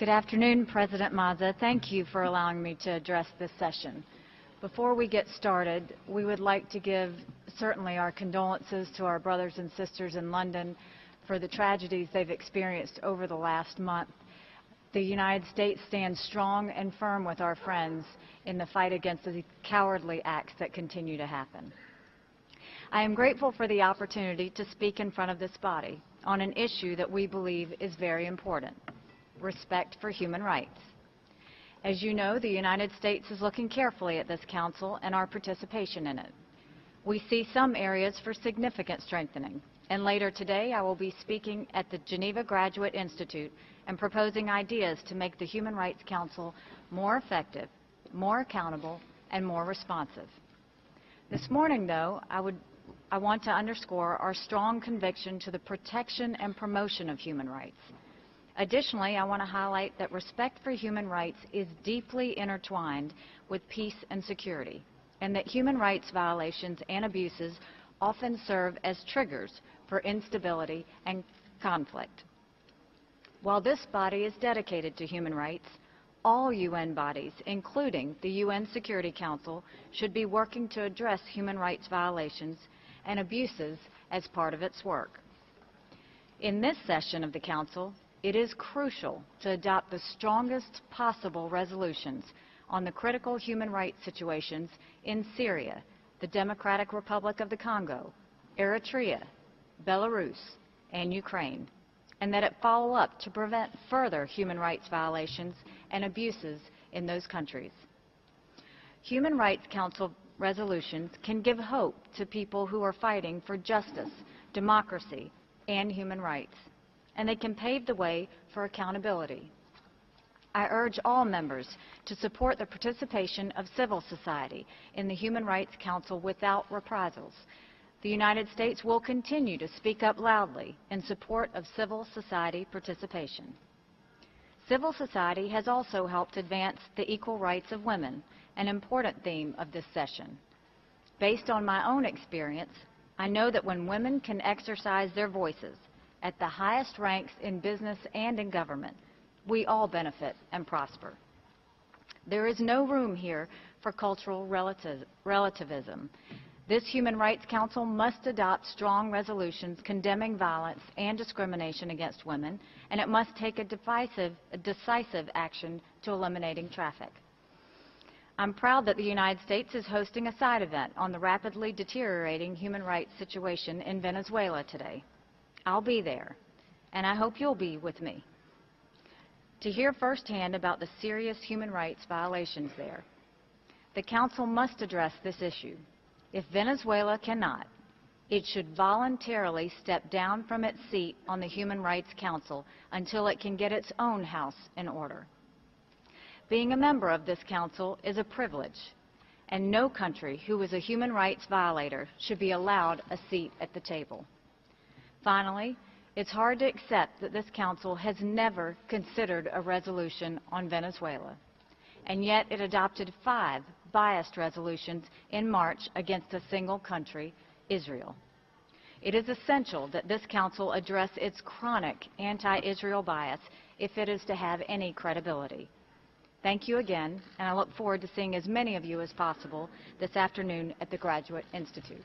Good afternoon, President Maza. Thank you for allowing me to address this session. Before we get started, we would like to give certainly our condolences to our brothers and sisters in London for the tragedies they've experienced over the last month. The United States stands strong and firm with our friends in the fight against the cowardly acts that continue to happen. I am grateful for the opportunity to speak in front of this body on an issue that we believe is very important: respect for human rights. As you know, the United States is looking carefully at this Council and our participation in it. We see some areas for significant strengthening, and later today I will be speaking at the Geneva Graduate Institute and proposing ideas to make the Human Rights Council more effective, more accountable, and more responsive. This morning, though, I want to underscore our strong conviction to the protection and promotion of human rights. Additionally, I want to highlight that respect for human rights is deeply intertwined with peace and security, and that human rights violations and abuses often serve as triggers for instability and conflict. While this body is dedicated to human rights, all UN bodies, including the UN Security Council, should be working to address human rights violations and abuses as part of its work. In this session of the Council, it is crucial to adopt the strongest possible resolutions on the critical human rights situations in Syria, the Democratic Republic of the Congo, Eritrea, Belarus, and Ukraine, and that it follow up to prevent further human rights violations and abuses in those countries. Human Rights Council resolutions can give hope to people who are fighting for justice, democracy, and human rights, and they can pave the way for accountability. I urge all members to support the participation of civil society in the Human Rights Council without reprisals. The United States will continue to speak up loudly in support of civil society participation. Civil society has also helped advance the equal rights of women, an important theme of this session. Based on my own experience, I know that when women can exercise their voices at the highest ranks in business and in government, we all benefit and prosper. There is no room here for cultural relativism. This Human Rights Council must adopt strong resolutions condemning violence and discrimination against women, and it must take a decisive action to eliminating traffic. I'm proud that the United States is hosting a side event on the rapidly deteriorating human rights situation in Venezuela today. I'll be there, and I hope you'll be with me to hear firsthand about the serious human rights violations there. The Council must address this issue. If Venezuela cannot, it should voluntarily step down from its seat on the Human Rights Council until it can get its own house in order. Being a member of this Council is a privilege, and no country who is a human rights violator should be allowed a seat at the table. Finally, it's hard to accept that this Council has never considered a resolution on Venezuela, and yet it adopted 5 biased resolutions in March against a single country, Israel. It is essential that this Council address its chronic anti-Israel bias if it is to have any credibility. Thank you again, and I look forward to seeing as many of you as possible this afternoon at the Graduate Institute.